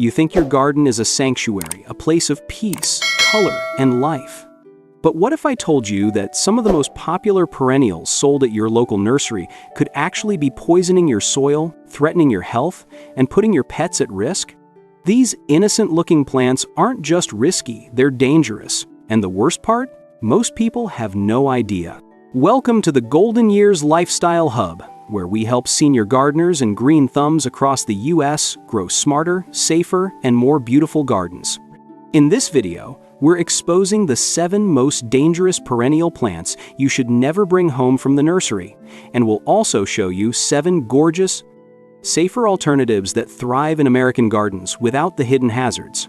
You think your garden is a sanctuary, a place of peace, color, and life. But what if I told you that some of the most popular perennials sold at your local nursery could actually be poisoning your soil, threatening your health, and putting your pets at risk? These innocent-looking plants aren't just risky, they're dangerous. And the worst part? Most people have no idea. Welcome to the Golden Years Lifestyle Hub, where we help senior gardeners and green thumbs across the US grow smarter, safer, and more beautiful gardens. In this video, we're exposing the 7 most dangerous perennial plants you should never bring home from the nursery, and we'll also show you 7 gorgeous, safer alternatives that thrive in American gardens without the hidden hazards.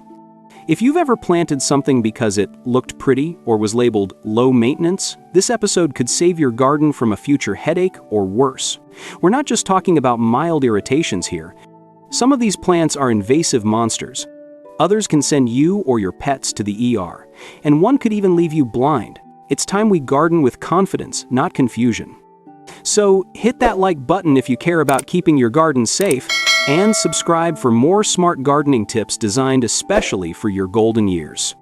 If you've ever planted something because it looked pretty or was labeled low maintenance, this episode could save your garden from a future headache or worse. We're not just talking about mild irritations here. Some of these plants are invasive monsters. Others can send you or your pets to the ER, and one could even leave you blind. It's time we garden with confidence, not confusion. So hit that like button if you care about keeping your garden safe, and subscribe for more smart gardening tips designed especially for your golden years.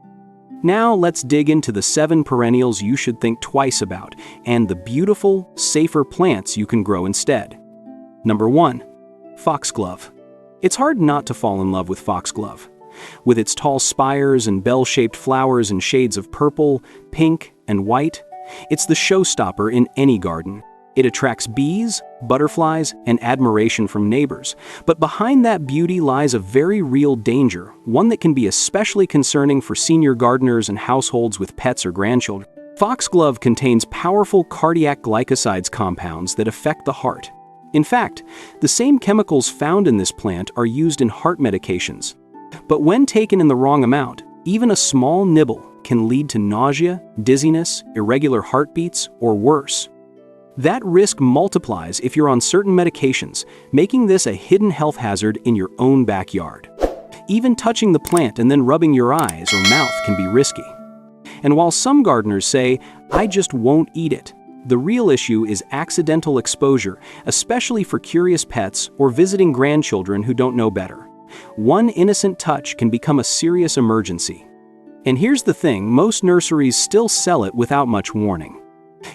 Now let's dig into the 7 perennials you should think twice about, and the beautiful, safer plants you can grow instead. Number 1. Foxglove. It's hard not to fall in love with foxglove. With its tall spires and bell-shaped flowers in shades of purple, pink, and white, it's the showstopper in any garden. It attracts bees, butterflies, and admiration from neighbors. But behind that beauty lies a very real danger, one that can be especially concerning for senior gardeners and households with pets or grandchildren. Foxglove contains powerful cardiac glycosides compounds that affect the heart. In fact, the same chemicals found in this plant are used in heart medications. But when taken in the wrong amount, even a small nibble can lead to nausea, dizziness, irregular heartbeats, or worse. That risk multiplies if you're on certain medications, making this a hidden health hazard in your own backyard. Even touching the plant and then rubbing your eyes or mouth can be risky. And while some gardeners say, "I just won't eat it," the real issue is accidental exposure, especially for curious pets or visiting grandchildren who don't know better. One innocent touch can become a serious emergency. And here's the thing, most nurseries still sell it without much warning.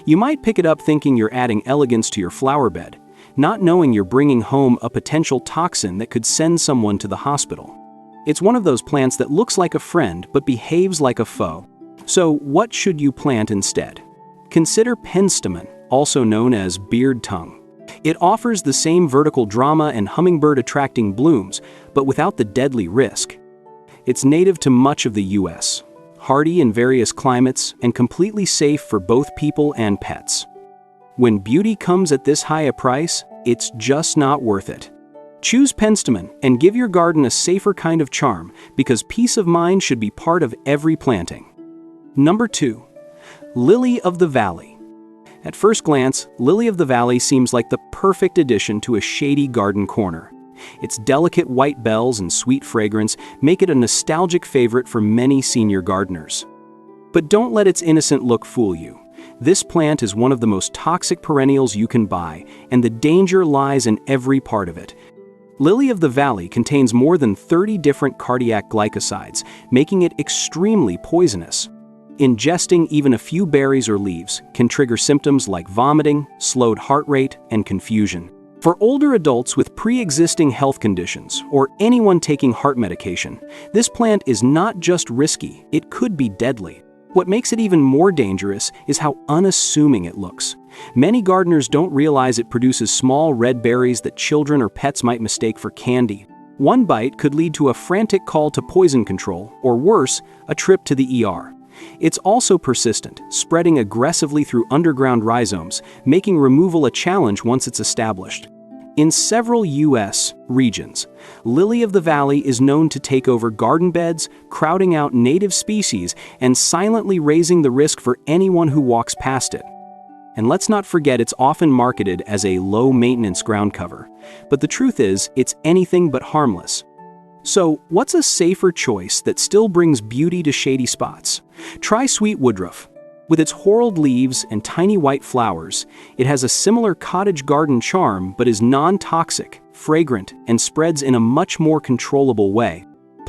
You might pick it up thinking you're adding elegance to your flower bed, not knowing you're bringing home a potential toxin that could send someone to the hospital. It's one of those plants that looks like a friend but behaves like a foe. So what should you plant instead? Consider Penstemon, also known as Beardtongue. It offers the same vertical drama and hummingbird-attracting blooms, but without the deadly risk. It's native to much of the US, hardy in various climates, and completely safe for both people and pets. When beauty comes at this high a price, it's just not worth it. Choose Penstemon and give your garden a safer kind of charm, because peace of mind should be part of every planting. Number 2. Lily of the Valley. At first glance, Lily of the Valley seems like the perfect addition to a shady garden corner. Its delicate white bells and sweet fragrance make it a nostalgic favorite for many senior gardeners. But don't let its innocent look fool you. This plant is one of the most toxic perennials you can buy, and the danger lies in every part of it. Lily of the Valley contains more than 30 different cardiac glycosides, making it extremely poisonous. Ingesting even a few berries or leaves can trigger symptoms like vomiting, slowed heart rate, and confusion. For older adults with pre-existing health conditions or anyone taking heart medication, this plant is not just risky, it could be deadly. What makes it even more dangerous is how unassuming it looks. Many gardeners don't realize it produces small red berries that children or pets might mistake for candy. One bite could lead to a frantic call to poison control, or worse, a trip to the ER. It's also persistent, spreading aggressively through underground rhizomes, making removal a challenge once it's established. In several U.S. regions, Lily of the Valley is known to take over garden beds, crowding out native species and silently raising the risk for anyone who walks past it. And let's not forget it's often marketed as a low-maintenance ground cover. But the truth is, it's anything but harmless. So, what's a safer choice that still brings beauty to shady spots? Try sweet Woodruff. With its whorled leaves and tiny white flowers, it has a similar cottage garden charm but is non-toxic, fragrant, and spreads in a much more controllable way.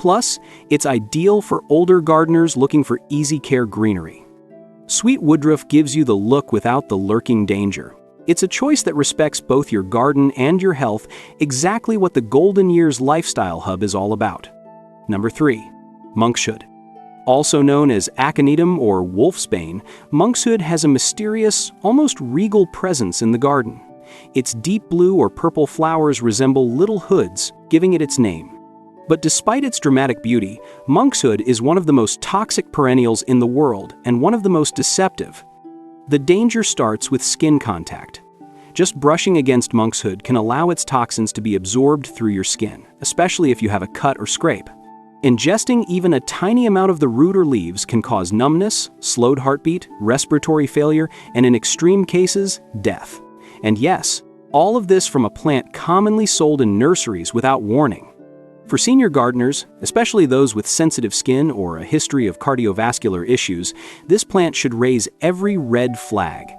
Plus, it's ideal for older gardeners looking for easy care greenery. Sweet Woodruff gives you the look without the lurking danger. It's a choice that respects both your garden and your health, exactly what the Golden Years Lifestyle Hub is all about. Number 3. Monkshood. Also known as aconitum or wolfsbane, monkshood has a mysterious, almost regal presence in the garden. Its deep blue or purple flowers resemble little hoods, giving it its name. But despite its dramatic beauty, monkshood is one of the most toxic perennials in the world and one of the most deceptive. The danger starts with skin contact. Just brushing against monkshood can allow its toxins to be absorbed through your skin, especially if you have a cut or scrape. Ingesting even a tiny amount of the root or leaves can cause numbness, slowed heartbeat, respiratory failure, and in extreme cases, death. And yes, all of this from a plant commonly sold in nurseries without warning. For senior gardeners, especially those with sensitive skin or a history of cardiovascular issues, this plant should raise every red flag.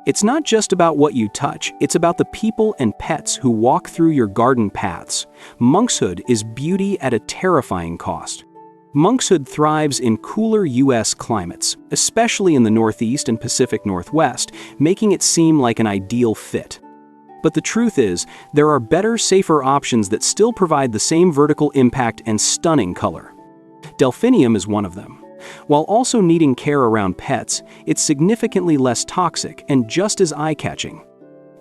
It's not just about what you touch, it's about the people and pets who walk through your garden paths. Monkshood is beauty at a terrifying cost. Monkshood thrives in cooler U.S. climates, especially in the Northeast and Pacific Northwest, making it seem like an ideal fit. But the truth is, there are better, safer options that still provide the same vertical impact and stunning color. Delphinium is one of them. While also needing care around pets, it's significantly less toxic and just as eye-catching.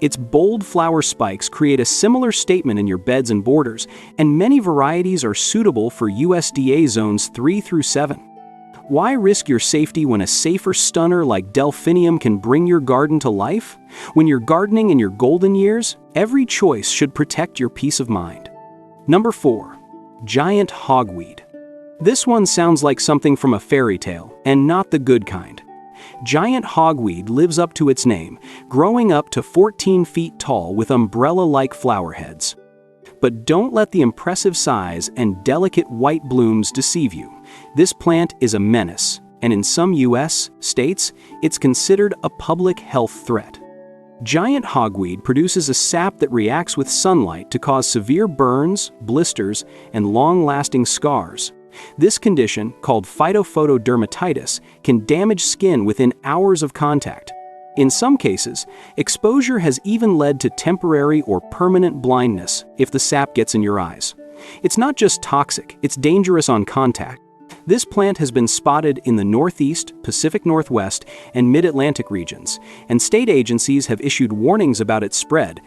Its bold flower spikes create a similar statement in your beds and borders, and many varieties are suitable for USDA zones 3 through 7. Why risk your safety when a safer stunner like Delphinium can bring your garden to life? When you're gardening in your golden years, every choice should protect your peace of mind. Number 4. Giant Hogweed. This one sounds like something from a fairy tale, and not the good kind. Giant Hogweed lives up to its name, growing up to 14 feet tall with umbrella-like flower heads. But don't let the impressive size and delicate white blooms deceive you. This plant is a menace, and in some U.S. states, it's considered a public health threat. Giant Hogweed produces a sap that reacts with sunlight to cause severe burns, blisters, and long-lasting scars. This condition, called phytophotodermatitis, can damage skin within hours of contact. In some cases, exposure has even led to temporary or permanent blindness if the sap gets in your eyes. It's not just toxic, it's dangerous on contact. This plant has been spotted in the Northeast, Pacific Northwest, and Mid-Atlantic regions, and state agencies have issued warnings about its spread.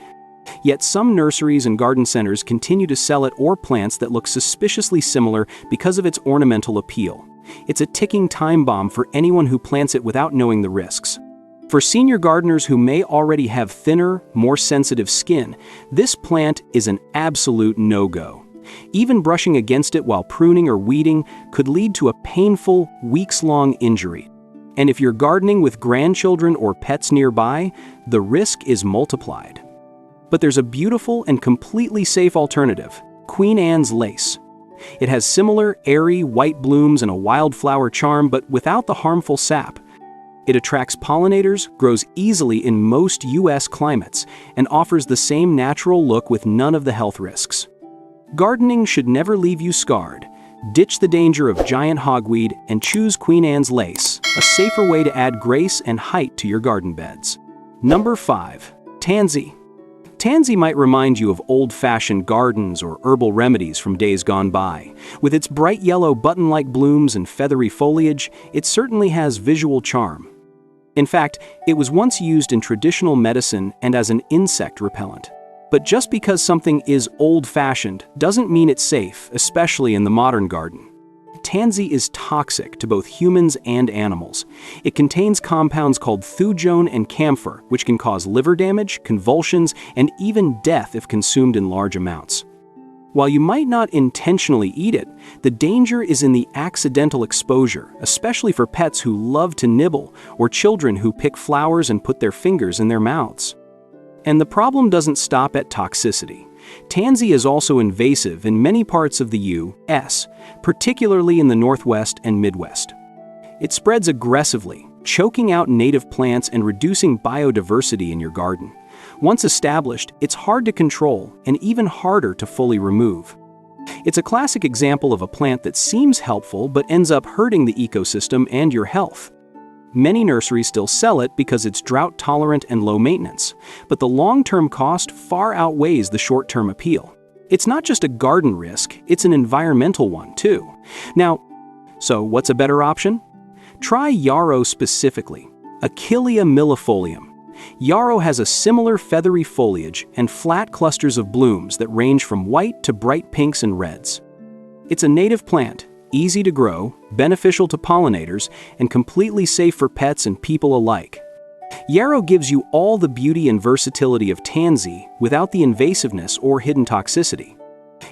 Yet some nurseries and garden centers continue to sell it or plants that look suspiciously similar because of its ornamental appeal. It's a ticking time bomb for anyone who plants it without knowing the risks. For senior gardeners who may already have thinner, more sensitive skin, this plant is an absolute no-go. Even brushing against it while pruning or weeding could lead to a painful, weeks-long injury. And if you're gardening with grandchildren or pets nearby, the risk is multiplied. But there's a beautiful and completely safe alternative, Queen Anne's lace. It has similar airy white blooms and a wildflower charm, but without the harmful sap. It attracts pollinators, grows easily in most U.S. climates, and offers the same natural look with none of the health risks. Gardening should never leave you scarred. Ditch the danger of giant hogweed and choose Queen Anne's lace, a safer way to add grace and height to your garden beds. Number 5. Tansy. Tansy might remind you of old-fashioned gardens or herbal remedies from days gone by. With its bright yellow button-like blooms and feathery foliage, it certainly has visual charm. In fact, it was once used in traditional medicine and as an insect repellent. But just because something is old-fashioned doesn't mean it's safe, especially in the modern garden. Tansy is toxic to both humans and animals. It contains compounds called thujone and camphor, which can cause liver damage, convulsions, and even death if consumed in large amounts. While you might not intentionally eat it, the danger is in the accidental exposure, especially for pets who love to nibble or children who pick flowers and put their fingers in their mouths. And the problem doesn't stop at toxicity. Tansy is also invasive in many parts of the U.S., particularly in the Northwest and Midwest. It spreads aggressively, choking out native plants and reducing biodiversity in your garden. Once established, it's hard to control and even harder to fully remove. It's a classic example of a plant that seems helpful but ends up hurting the ecosystem and your health. Many nurseries still sell it because it's drought-tolerant and low maintenance, but the long-term cost far outweighs the short-term appeal. It's not just a garden risk, it's an environmental one too. Now, so what's a better option? Try Yarrow specifically, Achillea millefolium. Yarrow has a similar feathery foliage and flat clusters of blooms that range from white to bright pinks and reds. It's a native plant, easy to grow, beneficial to pollinators, and completely safe for pets and people alike. Yarrow gives you all the beauty and versatility of Tansy without the invasiveness or hidden toxicity.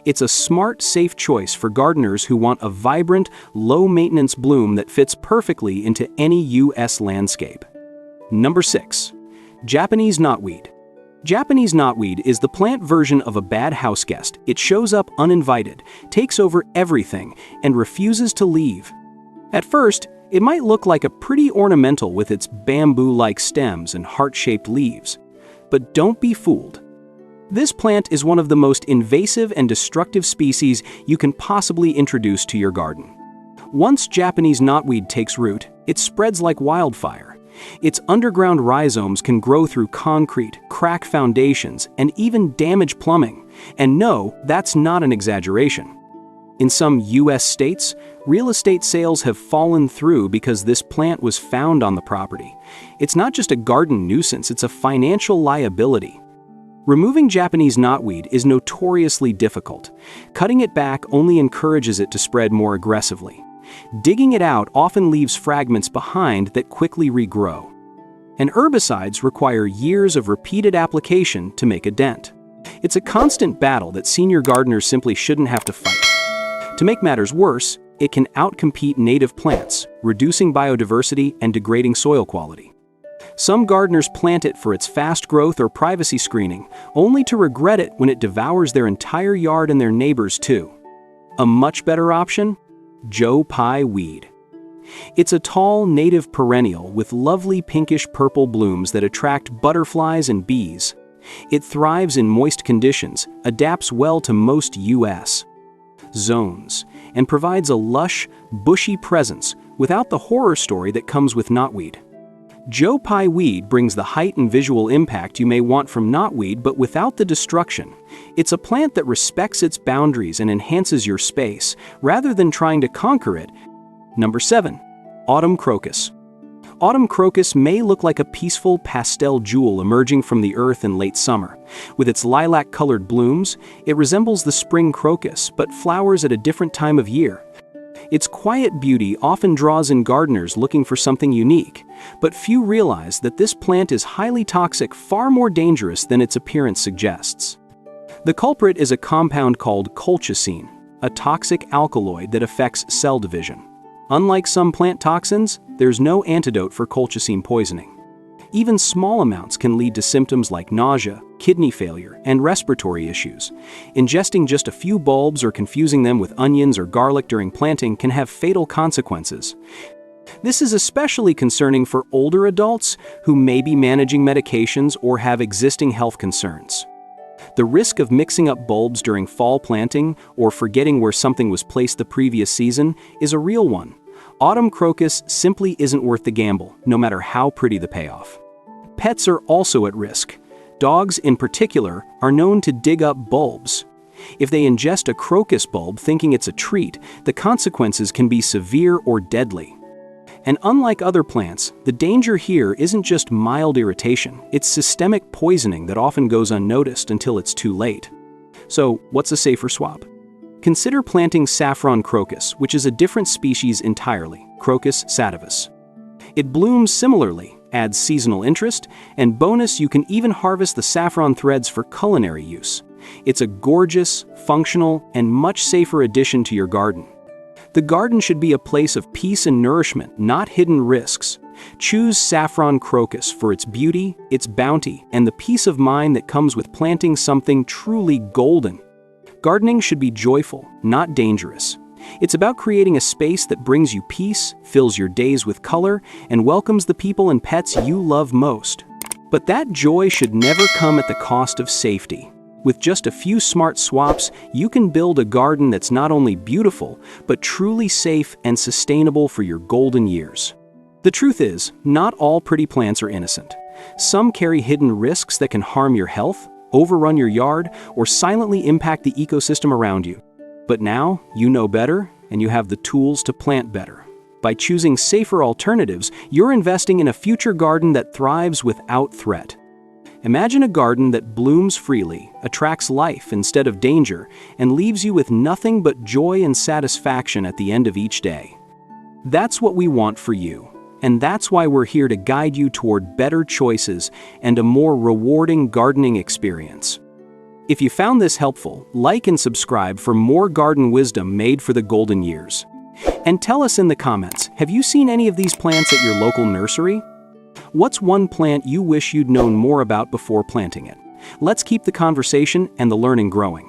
It's a smart, safe choice for gardeners who want a vibrant, low-maintenance bloom that fits perfectly into any U.S. landscape. Number 6. Japanese knotweed. Japanese knotweed is the plant version of a bad houseguest. It shows up uninvited, takes over everything, and refuses to leave. At first, it might look like a pretty ornamental with its bamboo-like stems and heart-shaped leaves. But don't be fooled. This plant is one of the most invasive and destructive species you can possibly introduce to your garden. Once Japanese knotweed takes root, it spreads like wildfire. Its underground rhizomes can grow through concrete, crack foundations, and even damage plumbing. And no, that's not an exaggeration. In some U.S. states, real estate sales have fallen through because this plant was found on the property. It's not just a garden nuisance, it's a financial liability. Removing Japanese knotweed is notoriously difficult. Cutting it back only encourages it to spread more aggressively. Digging it out often leaves fragments behind that quickly regrow. And herbicides require years of repeated application to make a dent. It's a constant battle that senior gardeners simply shouldn't have to fight. To make matters worse, it can outcompete native plants, reducing biodiversity and degrading soil quality. Some gardeners plant it for its fast growth or privacy screening, only to regret it when it devours their entire yard and their neighbors too. A much better option? Joe Pye weed. It's a tall, native perennial with lovely pinkish-purple blooms that attract butterflies and bees. It thrives in moist conditions, adapts well to most U.S. zones, and provides a lush, bushy presence without the horror story that comes with knotweed. Joe Pye weed brings the height and visual impact you may want from knotweed, but without the destruction. It's a plant that respects its boundaries and enhances your space, rather than trying to conquer it. Number 7. Autumn Crocus. Autumn crocus may look like a peaceful pastel jewel emerging from the earth in late summer. With its lilac-colored blooms, it resembles the spring crocus, but flowers at a different time of year. Its quiet beauty often draws in gardeners looking for something unique, but few realize that this plant is highly toxic, far more dangerous than its appearance suggests. The culprit is a compound called colchicine, a toxic alkaloid that affects cell division. Unlike some plant toxins, there's no antidote for colchicine poisoning. Even small amounts can lead to symptoms like nausea, kidney failure, and respiratory issues. Ingesting just a few bulbs or confusing them with onions or garlic during planting can have fatal consequences. This is especially concerning for older adults who may be managing medications or have existing health concerns. The risk of mixing up bulbs during fall planting or forgetting where something was placed the previous season is a real one. Autumn crocus simply isn't worth the gamble, no matter how pretty the payoff. Pets are also at risk. Dogs, in particular, are known to dig up bulbs. If they ingest a crocus bulb thinking it's a treat, the consequences can be severe or deadly. And unlike other plants, the danger here isn't just mild irritation, it's systemic poisoning that often goes unnoticed until it's too late. So, what's a safer swap? Consider planting saffron crocus, which is a different species entirely, Crocus sativus. It blooms similarly, adds seasonal interest, and bonus, you can even harvest the saffron threads for culinary use. It's a gorgeous, functional, and much safer addition to your garden. The garden should be a place of peace and nourishment, not hidden risks. Choose saffron crocus for its beauty, its bounty, and the peace of mind that comes with planting something truly golden. Gardening should be joyful, not dangerous. It's about creating a space that brings you peace, fills your days with color, and welcomes the people and pets you love most. But that joy should never come at the cost of safety. With just a few smart swaps, you can build a garden that's not only beautiful, but truly safe and sustainable for your golden years. The truth is, not all pretty plants are innocent. Some carry hidden risks that can harm your health, overrun your yard, or silently impact the ecosystem around you. But now, you know better, and you have the tools to plant better. By choosing safer alternatives, you're investing in a future garden that thrives without threat. Imagine a garden that blooms freely, attracts life instead of danger, and leaves you with nothing but joy and satisfaction at the end of each day. That's what we want for you, and that's why we're here to guide you toward better choices and a more rewarding gardening experience. If you found this helpful, like and subscribe for more garden wisdom made for the golden years. And tell us in the comments, have you seen any of these plants at your local nursery? What's one plant you wish you'd known more about before planting it? Let's keep the conversation and the learning growing.